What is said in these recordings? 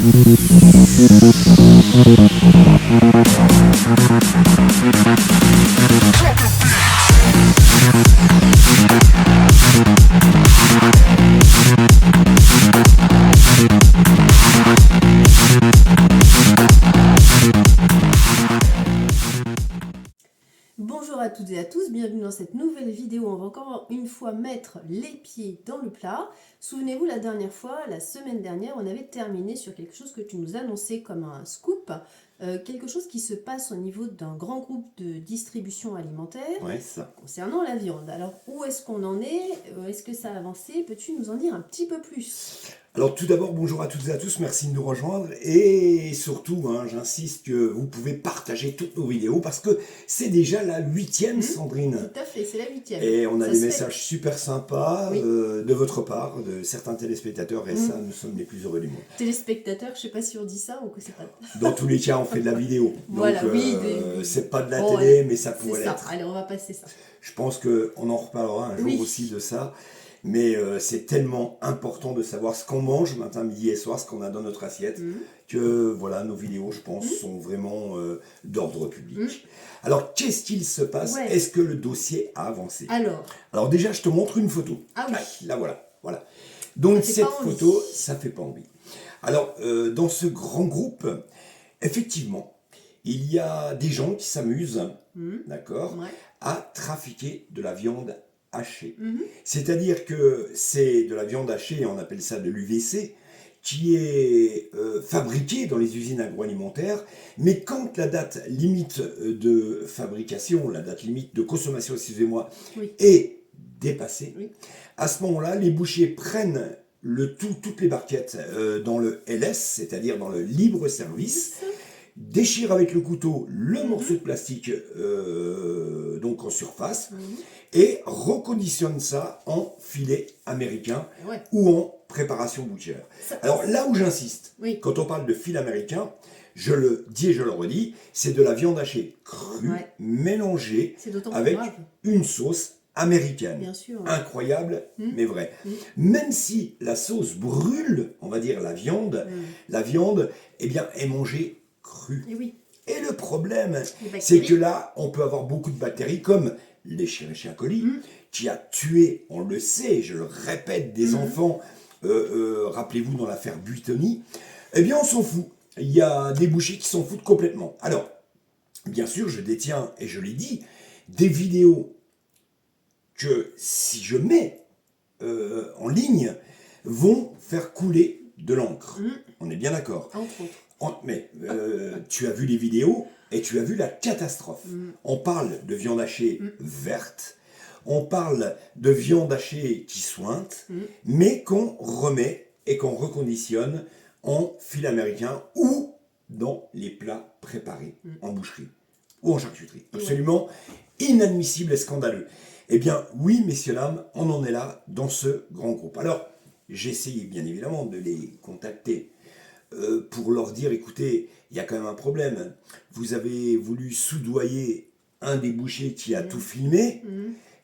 Bonjour à toutes et à tous, bienvenue dans cette nouvelle vidéo. On va encore une fois mettre les pieds dans le plat. Souvenez-vous, la dernière fois, la semaine dernière, on avait terminé sur quelque chose que tu nous annonçais comme un scoop. Quelque chose qui se passe au niveau d'un grand groupe de distribution alimentaire concernant la viande. Alors, où est-ce qu'on en est? Est-ce que ça a avancé? Peux-tu nous en dire un petit peu plus? Alors tout d'abord, bonjour à toutes et à tous, merci de nous rejoindre et surtout, j'insiste que vous pouvez partager toutes nos vidéos parce que c'est déjà la 8e, Sandrine. Tout à fait, c'est la 8e. Et on a des messages super sympas de votre part, de certains téléspectateurs et ça, nous sommes les plus heureux du monde. Téléspectateurs, je ne sais pas si on dit ça ou que c'est pas... Dans tous les cas, on fait de la vidéo. Voilà, donc, oui. c'est pas de la télé, mais ça pourrait l'être. Allez, on va passer ça. Je pense qu'on en reparlera un jour aussi de ça. Mais c'est tellement important de savoir ce qu'on mange matin, midi et soir, ce qu'on a dans notre assiette, que voilà, nos vidéos, je pense, sont vraiment d'ordre public. Alors, qu'est-ce qu'il se passe? Est-ce que le dossier a avancé? Alors déjà, je te montre une photo. Ah oui. Là, voilà. Donc, cette photo, ça fait pas envie. Alors, dans ce grand groupe, effectivement, il y a des gens qui s'amusent, d'accord, à trafiquer de la viande hachée. C'est-à-dire que c'est de la viande hachée, on appelle ça de l'UVC, qui est fabriquée dans les usines agroalimentaires, mais quand la date limite de fabrication, la date limite de consommation, excusez-moi, est dépassée, à ce moment-là, les bouchers prennent toutes les barquettes dans le LS, c'est-à-dire dans le libre service, déchire avec le couteau le morceau de plastique donc en surface et reconditionne ça en filet américain ou en préparation bouchère. Alors là où j'insiste, quand on parle de filet américain, je le dis et je le redis, c'est de la viande hachée crue, mélangée avec une sauce américaine. Bien sûr. Incroyable, mais vrai. Même si la sauce brûle, on va dire la viande, eh bien, est mangée crue. Et le problème, c'est que là, on peut avoir beaucoup de bactéries comme l'Escherichia coli, qui a tué, on le sait, je le répète, des enfants, rappelez-vous dans l'affaire Buitoni, eh bien on s'en fout. Il y a des bouchers qui s'en foutent complètement. Alors, bien sûr, je détiens, et je l'ai dit, des vidéos que si je mets en ligne, vont faire couler de l'encre. On est bien d'accord. Mais tu as vu les vidéos et tu as vu la catastrophe. On parle de viande hachée verte, on parle de viande hachée qui sointe, mais qu'on remet et qu'on reconditionne en filet américain ou dans les plats préparés en boucherie ou en charcuterie. Absolument inadmissible et scandaleux. Eh bien, oui, messieurs, dames, on en est là dans ce grand groupe. Alors, j'ai essayé bien évidemment de les contacter pour leur dire, écoutez, il y a quand même un problème. Vous avez voulu soudoyer un des bouchers qui a tout filmé,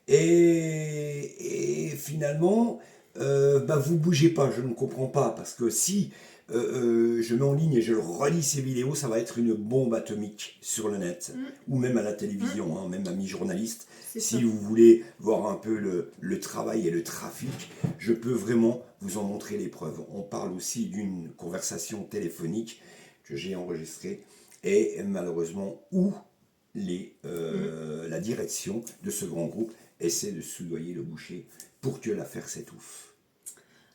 et finalement, vous bougez pas, je ne comprends pas, parce que si je mets en ligne et je relis ces vidéos, ça va être une bombe atomique sur le net, ou même à la télévision, même amis journalistes. Si vous voulez voir un peu le travail et le trafic, je peux vraiment vous en montrer les preuves. On parle aussi d'une conversation téléphonique que j'ai enregistrée et malheureusement où la direction de ce grand groupe essaie de soudoyer le boucher pour que l'affaire s'étouffe.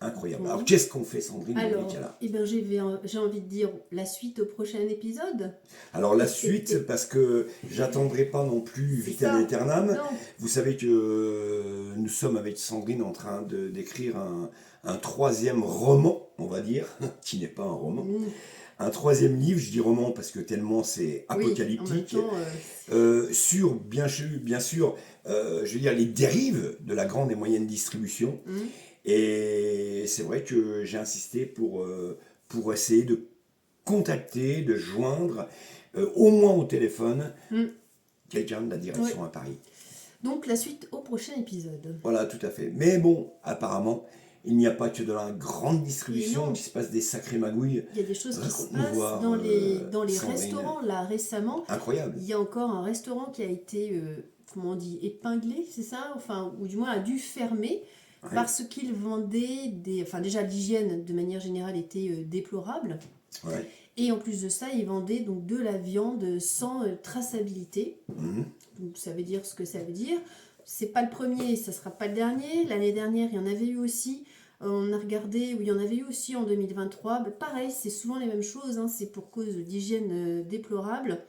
Incroyable. Alors, qu'est-ce qu'on fait, Sandrine, dans les cas-là? J'ai envie de dire la suite au prochain épisode. Alors, la suite, parce que j'attendrai pas non plus vitam aeternam. Vous savez que nous sommes avec Sandrine en train d'écrire un troisième roman, on va dire, qui n'est pas un roman. Un troisième livre, je dis roman parce que tellement c'est apocalyptique, sur, bien sûr, je veux dire, les dérives de la grande et moyenne distribution. Et c'est vrai que j'ai insisté pour essayer de contacter, de joindre, au moins au téléphone, quelqu'un de la direction à Paris. Donc la suite au prochain épisode. Voilà, tout à fait. Mais bon, apparemment, il n'y a pas que de la grande Et distribution non, qu'il se passe des sacrées magouilles. il y a des choses qui se Raconte-nous passent voir, dans les Sandrine. restaurants. Là, récemment, Incroyable. il y a encore un restaurant qui a été, comment on dit, épinglé, c'est ça? Enfin, ou du moins a dû fermer Ouais, parce qu'il vendait des... Enfin, déjà, l'hygiène, de manière générale, était déplorable. ouais. Et en plus de ça, il vendait donc de la viande sans traçabilité. Mhm. Donc, ça veut dire ce que ça veut dire. C'est pas le premier, ça sera pas le dernier. L'année dernière, il y en avait eu aussi. On a regardé, où il y en avait eu aussi en 2023. Ben, pareil, c'est souvent les mêmes choses. Hein. C'est pour cause d'hygiène déplorable,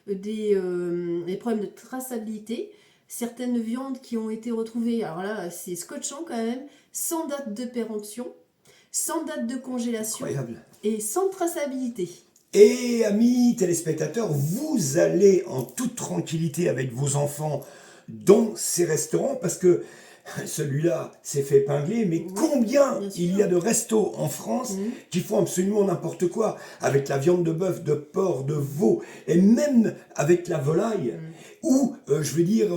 des problèmes de traçabilité. Certaines viandes qui ont été retrouvées, alors là, c'est scotchant quand même, sans date de péremption, sans date de congélation Incroyable. et sans traçabilité. Et amis téléspectateurs, vous allez en toute tranquillité avec vos enfants dans ces restaurants parce que celui-là s'est fait épingler, mais Oui, combien bien il sûr. y a de restos en France Mhm. qui font absolument n'importe quoi avec la viande de bœuf, de porc, de veau et même avec la volaille Mhm. où, je veux dire,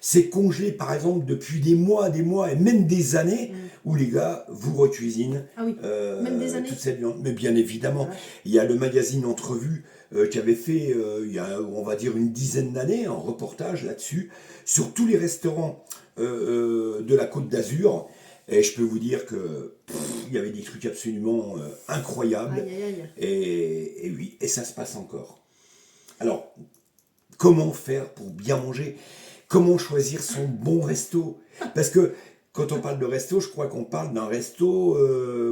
c'est congelé par exemple depuis des mois et même des années Mhm. où les gars vous recuisinent Ah oui, même des années. toute cette viande. Mais bien évidemment, Ah vache. il y a le magazine Entrevue qui avait fait, il y a on va dire une dizaine d'années, un reportage là-dessus, sur tous les restaurants de la Côte d'Azur. Et je peux vous dire que il y avait des trucs absolument incroyables. Aïe, aïe, aïe. Et oui, et ça se passe encore. Alors, comment faire pour bien manger? Comment choisir son bon resto? Parce que quand on parle de resto, je crois qu'on parle d'un resto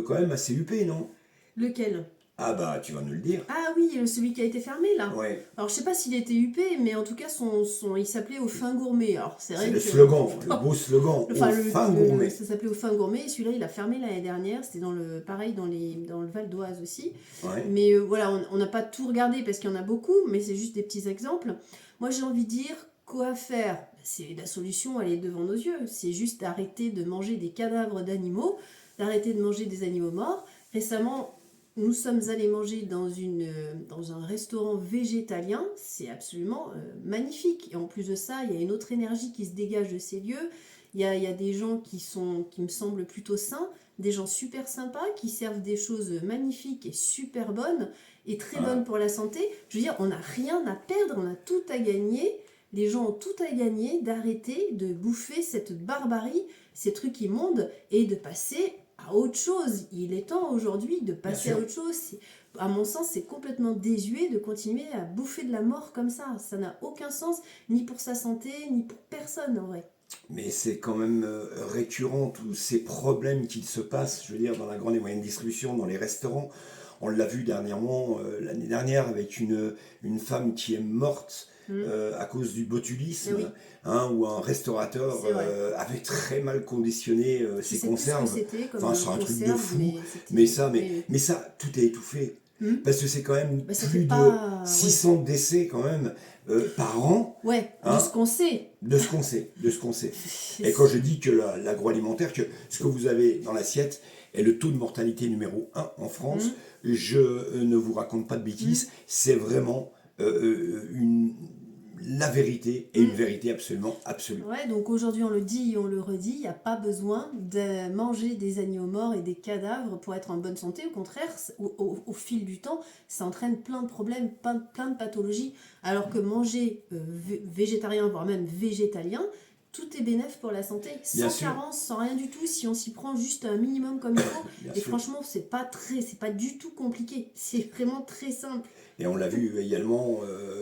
quand même assez huppé, non? Lequel? Ah bah, tu vas nous le dire. Ah oui, celui qui a été fermé là. Ouais, Alors je sais pas s'il était huppé, mais en tout cas il s'appelait Au Fin Gourmet. Alors c'est c'est vrai le que... slogan, le beau slogan, Enfin, au fin gourmet. ça s'appelait Au Fin Gourmet. Et celui-là, il a fermé l'année dernière. C'était pareil dans le Val d'Oise aussi. Ouais, Mais voilà, on n'a pas tout regardé parce qu'il y en a beaucoup, mais c'est juste des petits exemples. Moi, j'ai envie de dire quoi faire. C'est la solution, elle est devant nos yeux. C'est juste d'arrêter de manger des cadavres d'animaux, d'arrêter de manger des animaux morts. Récemment, nous sommes allés manger dans un restaurant végétalien. C'est absolument magnifique. Et en plus de ça, il y a une autre énergie qui se dégage de ces lieux. Il y a des gens qui me semblent plutôt sains, des gens super sympas qui servent des choses magnifiques et super bonnes et très ouais, bonnes pour la santé. Je veux dire, on n'a rien à perdre, on a tout à gagner. Les gens ont tout à gagner d'arrêter de bouffer cette barbarie, ces trucs immondes et de passer à autre chose. Il est temps aujourd'hui de bien passer à sûr. autre chose. À mon sens, c'est complètement désuet de continuer à bouffer de la mort comme ça. Ça n'a aucun sens, ni pour sa santé, ni pour personne en vrai. Mais c'est quand même récurrent, tous ces problèmes qu'il se passe, je veux dire, dans la grande et moyenne distribution, dans les restaurants. On l'a vu dernièrement, l'année dernière, avec une femme qui est morte Hmm. à cause du Eh botulisme, oui, hein, où un restaurateur c'est vrai. avait très mal conditionné Je ses sais plus ce que conserves. c'était comme Enfin, c'est un truc de conserve, fou. mais Mais c'était... ça, mais, Oui, mais ça, tout est étouffé. oui. Hmm. Parce que c'est quand même Bah, ça fait plus de pas... Oui. 600 décès quand même par an, Ouais, de hein, ce qu'on sait. de ce qu'on sait, de ce qu'on sait. Et quand je dis que l'agroalimentaire, que ce que vous avez dans l'assiette est le taux de mortalité numéro 1 en France, Hmm. je ne vous raconte pas de bêtises, c'est vraiment la vérité et une Hmm. vérité absolument absolue. Ouais, donc aujourd'hui on le dit et on le redit, il n'y a pas besoin de manger des animaux morts et des cadavres pour être en bonne santé. Au contraire, au fil du temps, ça entraîne plein de problèmes, plein de pathologies. Alors que manger végétarien, voire même végétalien, tout est bénéf pour la santé, Bien sans sûr, carence, sans rien du tout, si on s'y prend juste un minimum comme il faut. bien Et sûr. franchement, c'est pas du tout compliqué, c'est vraiment très simple. Et on l'a vu également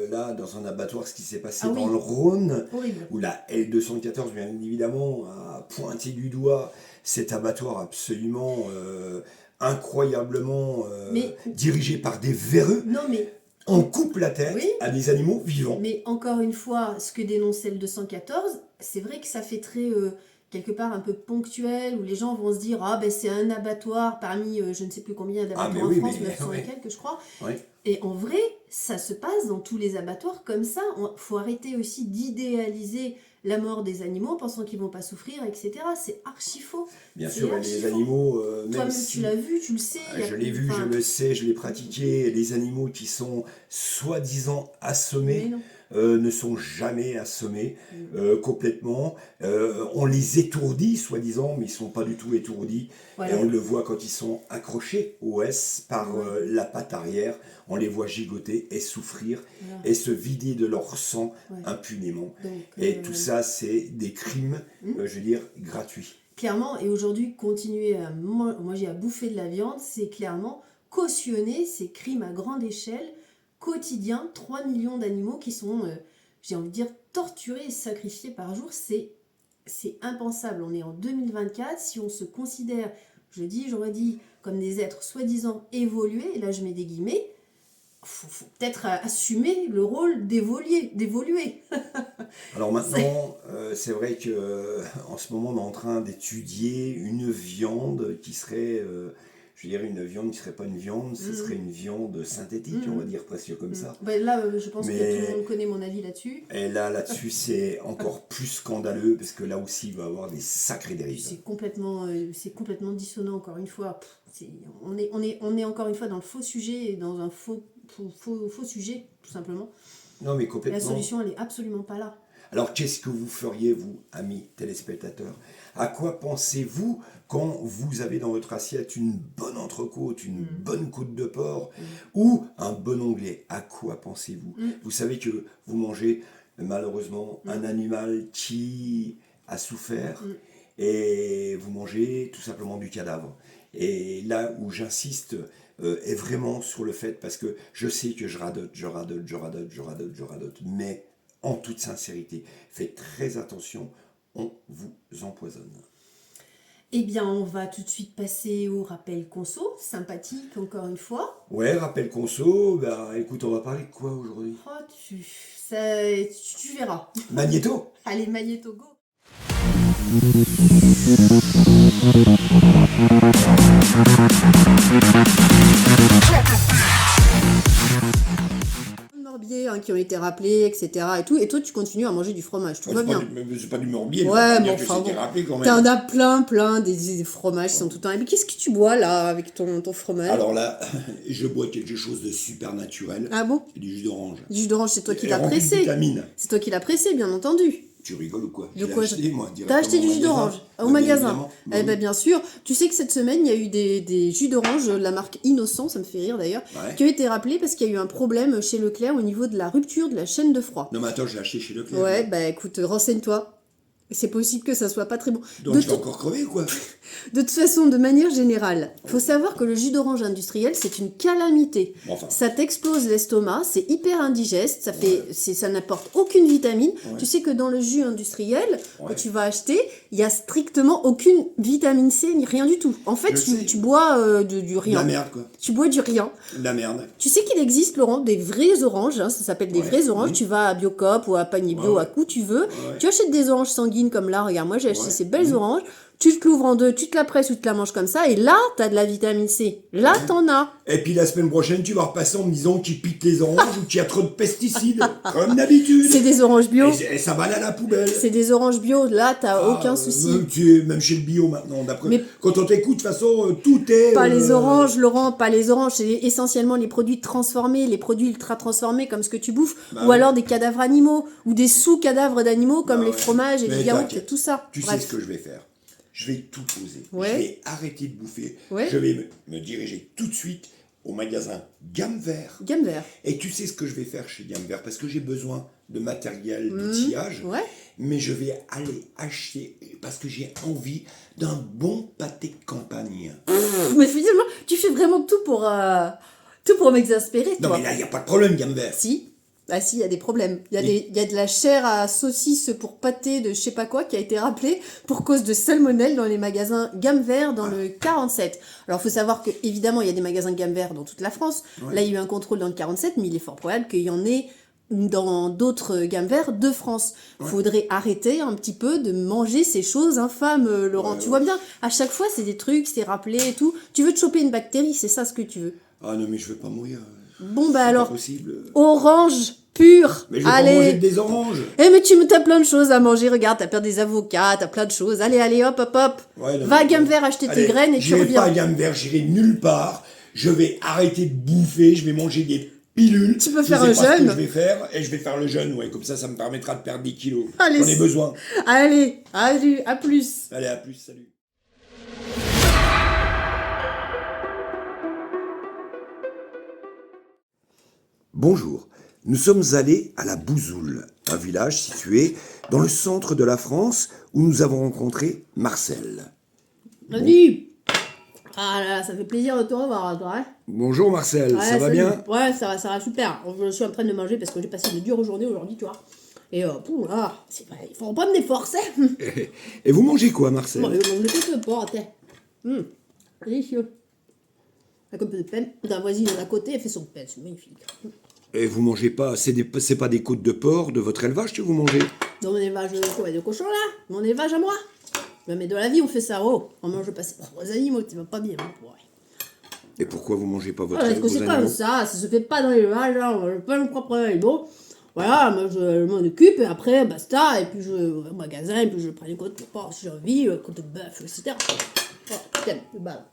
là dans un abattoir, ce qui s'est passé Ah dans le oui, Rhône, horrible. où la L214, bien évidemment, a pointé du doigt cet abattoir absolument incroyablement Mais, dirigé par des véreux. non mais, On coupe la tête oui. à des animaux vivants. Mais encore une fois, ce que dénonçait le 214, c'est vrai que ça fait très, quelque part, un peu ponctuel, où les gens vont se dire, ah ben c'est un abattoir parmi je ne sais plus combien Ah mais d'abattoirs en oui, France, mais 900 et ouais, quelques je crois. ouais, Et en vrai, ça se passe dans tous les abattoirs comme ça. Il faut arrêter aussi d'idéaliser la mort des animaux en pensant qu'ils vont pas souffrir, etc. C'est archi faux. bien C'est sûr, et archi les faux. animaux, même Toi-même, tu si l'as vu, tu le sais. il y a- je l'ai vu, je enfin, le sais, je l'ai pratiqué, les animaux qui sont soi-disant mais assommés, non. ne sont jamais assommés complètement. On les étourdit, soi-disant, mais ils ne sont pas du tout étourdis. Voilà. Et on le voit quand ils sont accrochés au S par la patte arrière. On les voit gigoter et souffrir et se vider de leur sang impunément. Donc, et tout ça, c'est des crimes, je veux dire, gratuits. Clairement, et aujourd'hui, continuer à manger, à bouffer de la viande, c'est clairement cautionner ces crimes à grande échelle, quotidiens. 3 millions d'animaux qui sont, j'ai envie de dire, torturés et sacrifiés par jour. C'est impensable. On est en 2024. Si on se considère, je redis, comme des êtres soi-disant évolués, et là je mets des guillemets, faut peut-être assumer le rôle d'évoluer. Alors maintenant, c'est vrai que en ce moment, on est en train d'étudier une viande qui serait, je veux dire, une viande qui ne serait pas une viande, ce serait une viande synthétique, on va dire presque comme ça. Ben là, je pense que tout le monde connaît mon avis là-dessus. Et là-dessus, c'est encore plus scandaleux, parce que là aussi, il va y avoir des sacrées dérives. C'est complètement dissonant, encore une fois. On est encore une fois dans le faux sujet et dans un faux sujet, tout simplement. Non, mais complètement. La solution, elle est absolument pas là. Alors, qu'est-ce que vous feriez, vous, amis téléspectateurs? À quoi pensez-vous quand vous avez dans votre assiette une bonne entrecôte, une bonne côte de porc ou un bon onglet? À quoi pensez-vous? Vous savez que vous mangez, malheureusement, un animal qui a souffert et vous mangez tout simplement du cadavre. Et là où j'insiste est vraiment sur le fait, parce que je sais que je radote, mais en toute sincérité, faites très attention, on vous empoisonne. Eh bien, on va tout de suite passer au rappel conso, sympathique encore une fois. Ouais, rappel conso, écoute, on va parler de quoi aujourd'hui? Tu verras. Magnéto. Allez, Magnéto, go. Morbier qui ont été rappelés, etc. et tout, et toi tu continues à manger du fromage, tout va bien. C'est pas du morbier, ouais, mais enfin bon, rappelé quand même. T'en as plein des fromages qui sont tout le temps. Mais qu'est-ce que tu bois là avec ton fromage? Alors là, je bois quelque chose de super naturel. Ah bon? C'est du jus d'orange. Du jus d'orange, c'est toi qui l'as pressé. C'est toi qui l'as pressé, bien entendu. Tu rigoles ou quoi? De quoi acheté, moi, t'as acheté du jus d'orange au magasin? Eh ben bien sûr. Tu sais que cette semaine, il y a eu des jus d'orange, la marque Innocent, ça me fait rire d'ailleurs, qui ont été rappelés parce qu'il y a eu un problème chez Leclerc au niveau de la rupture de la chaîne de froid. Non mais attends, je l'ai acheté chez Leclerc. Ouais, bah écoute, renseigne-toi. C'est possible que ça soit pas très bon. Donc je vais encore crever ou quoi? De toute façon, de manière générale, il faut savoir que le jus d'orange industriel, c'est une calamité. Enfin. Ça t'explose l'estomac, c'est hyper indigeste, ça n'apporte aucune vitamine. Ouais. Tu sais que dans le jus industriel, que tu vas acheter, il n'y a strictement aucune vitamine C, ni rien du tout. En fait, tu bois du rien. La merde, quoi. Tu bois du rien. La merde. Tu sais qu'il existe, Laurent, des vrais oranges, ça s'appelle des vrais oranges. Tu vas à Biocop ou à Panier Bio, à où tu veux. Tu achètes des oranges sanguines comme là, regarde, moi j'ai acheté ces belles oranges. Tu te l'ouvres en deux, tu te la presses ou tu te la manges comme ça, et là, t'as de la vitamine C. Là, t'en as. Et puis la semaine prochaine, tu vas repasser en me disant qu'il pique les oranges ou qu'il y a trop de pesticides, comme d'habitude. C'est des oranges bio. Et ça va aller à la poubelle. C'est des oranges bio, là, t'as aucun souci. Même chez le bio maintenant, d'après. Mais quand on t'écoute, de toute façon, tout est... Pas les oranges, Laurent, pas les oranges. C'est essentiellement les produits transformés, les produits ultra transformés, comme ce que tu bouffes, ou alors des cadavres animaux, ou des sous-cadavres d'animaux, comme les fromages et les yaourts, et tout ça. Tu sais ce que je vais faire? Je vais tout poser. Je vais arrêter de bouffer. Je vais me diriger tout de suite au magasin Gamme Vert. Gamme Vert. Et tu sais ce que je vais faire chez Gamme Vert? Parce que j'ai besoin de matériel d'outillage. Mais je vais aller acheter, parce que j'ai envie d'un bon pâté de campagne. Mais finalement, tu fais vraiment tout pour m'exaspérer, toi. Non, mais là, il n'y a pas de problème, Gamme Vert. Si. Ah si, il y a des problèmes. Il y a de la chair à saucisse pour pâté de je sais pas quoi qui a été rappelée pour cause de salmonelle dans les magasins Gamme Vert dans le 47. Alors, il faut savoir que évidemment il y a des magasins Gamme Vert dans toute la France. Là, il y a eu un contrôle dans le 47, mais il est fort probable qu'il y en ait dans d'autres Gamme Vert de France. Faudrait arrêter un petit peu de manger ces choses infâmes, Laurent. Tu vois bien, à chaque fois, c'est des trucs, c'est rappelé et tout. Tu veux te choper une bactérie, c'est ça ce que tu veux. Ah non, mais je veux pas mourir. Bon, bah alors, orange pur. Mais je vais pas manger des oranges. Eh, mais t'as plein de choses à manger. Regarde, t'as plein des avocats, t'as plein de choses. Allez, hop. Va à Gamme Vert acheter tes graines et tu reviens. J'irai pas à Gamme Vert, j'irai nulle part. Je vais arrêter de bouffer, je vais manger des pilule. Tu peux Je faire sais un pas ce que jeûne. je vais faire et je vais faire le jeûne, ouais. Comme ça me permettra de perdre des kilos. Allez, J'en ai besoin. Allez, à plus. Allez, à plus, salut. Bonjour, nous sommes allés à la Bouzoule, un village situé dans le centre de la France où nous avons rencontré Marcel. Salut. Ah là là, ça fait plaisir de te revoir, toi. Hein. Bonjour Marcel, Ouais, ça va salut. bien? Ouais, ça va super. Je suis en train de manger parce que j'ai passé une dure journée aujourd'hui, tu vois. Et c'est vrai, il faut reprendre des forces. Hein. Et vous mangez quoi Marcel? Bon, je mange tout le porc, tiens. Délicieux. Avec un peu de pain. La voisine d'à côté, elle fait son pain, c'est magnifique. Et vous mangez pas, c'est pas des côtes de porc de votre élevage que vous mangez? Dans mon élevage de cochon là, mon élevage à moi. Mais de la vie, on fait ça, oh. On mange pas ses propres animaux, tu vas pas bien, hein, ouais. Et pourquoi vous mangez pas votre Parce que vos c'est animaux? comme ça se fait pas dans l'élevage, hein, on mange pas nos propres animaux. Voilà, moi je m'en occupe et après, basta, et puis je vais au magasin, et puis je prends une côte de porc si j'ai envie, une côte de bœuf, etc. Oh, putain, le bal.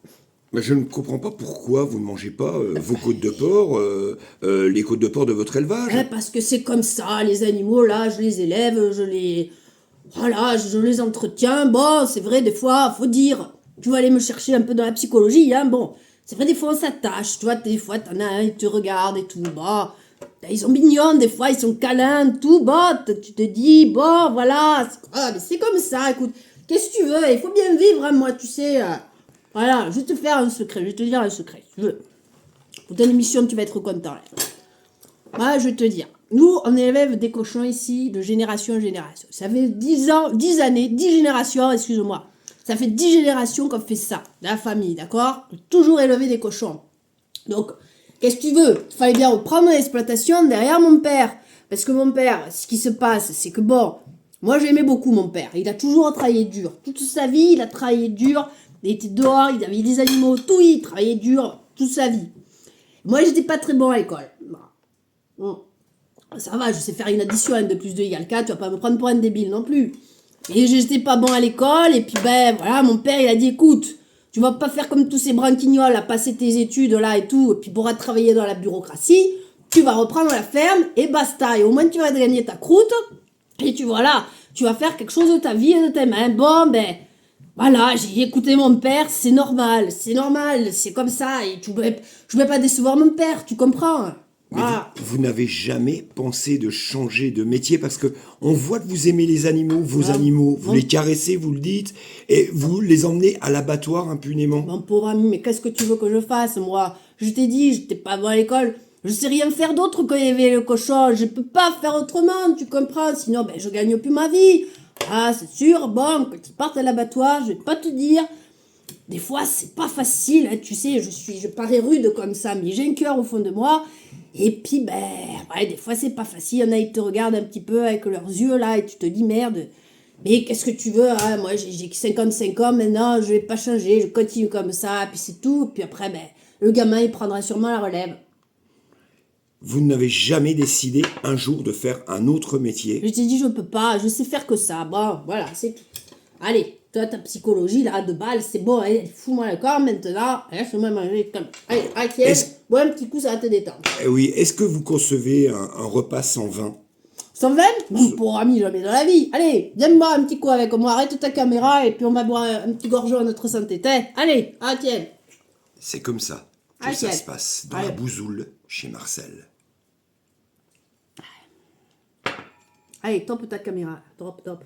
Mais je ne comprends pas pourquoi vous ne mangez pas vos côtes de porc, les côtes de porc de votre élevage. Ouais, parce que c'est comme ça, les animaux, là, je les élève, voilà, je les entretiens. Bon, c'est vrai, des fois, faut dire, tu vas aller me chercher un peu dans la psychologie, hein, bon. C'est vrai, des fois, on s'attache, tu vois, des fois, t'en as un, il te regarde et tout, bon. Ils sont mignons, des fois, ils sont câlins, tout, bon, tu te dis, bon, voilà, mais c'est comme ça, écoute, qu'est-ce que tu veux, il faut bien vivre, hein, moi, tu sais, voilà, je vais te faire un secret, je vais te dire un secret, si tu veux. Pour ton émission, tu vas être content, là. Moi, je vais te dire, nous, on élève des cochons ici de génération en génération. Ça fait 10 ans, 10 années, 10 générations, excuse-moi. Ça fait 10 générations qu'on fait ça, la famille, d'accord? Toujours élever des cochons. Donc, qu'est-ce que tu veux? Il fallait bien reprendre l'exploitation derrière mon père. Parce que mon père, ce qui se passe, c'est que bon, moi j'aimais beaucoup mon père. Il a toujours travaillé dur. Toute sa vie, il a travaillé dur. Il était dehors, il avait des animaux, tout, il travaillait dur toute sa vie. Moi, j'étais pas très bon à l'école. Bon, ça va, je sais faire une addition, 1 + 2 = 4, tu vas pas me prendre pour un débile non plus. Et j'étais pas bon à l'école, et puis ben voilà, mon père il a dit écoute, tu vas pas faire comme tous ces branquignols à passer tes études là et tout, et puis pour travailler dans la bureaucratie, tu vas reprendre la ferme et basta, et au moins tu vas gagner ta croûte, et tu vas faire quelque chose de ta vie et de tes mains. Bon ben, voilà, j'ai écouté mon père, c'est normal, c'est comme ça, et je vais pas décevoir mon père, tu comprends? Mais vous n'avez jamais pensé de changer de métier parce que on voit que vous aimez les animaux, vos animaux, vous les caressez, vous le dites, et vous les emmenez à l'abattoir impunément. Mon pauvre ami, mais qu'est-ce que tu veux que je fasse, moi? Je t'ai dit, j'étais pas bon à l'école, je sais rien faire d'autre que élever le cochon, je peux pas faire autrement, tu comprends? Sinon, ben, je gagne plus ma vie. Ah, c'est sûr, bon, quand ils partent à l'abattoir, je vais pas te dire... Des fois, c'est pas facile, hein, tu sais, je parais rude comme ça, mais j'ai un cœur au fond de moi. Et puis, ben, ouais, des fois, c'est pas facile. Il y en a, ils te regardent un petit peu avec leurs yeux, là, et tu te dis, merde, mais qu'est-ce que tu veux, hein? Moi, j'ai 55 ans, maintenant, je vais pas changer, je continue comme ça, puis c'est tout. Puis après, ben, le gamin, il prendra sûrement la relève. Vous n'avez jamais décidé un jour de faire un autre métier? Je t'ai dit, je peux pas, je sais faire que ça. Bon, voilà, c'est tout. Allez, toi, ta psychologie, là, de balle, c'est bon, allez, fous-moi le corps maintenant, laisse-moi manger comme... Allez, tiens, bois un petit coup, ça va te détendre. Oui, est-ce que vous concevez un repas sans vin? 120? Mon pauvre ami, jamais dans la vie. Allez, viens me boire un petit coup avec moi, arrête ta caméra, et puis on va boire un petit gorgeon à notre santé. Allez, tiens. C'est comme ça que ça se passe dans la Bouzoule, chez Marcel. Allez, top ta caméra, top.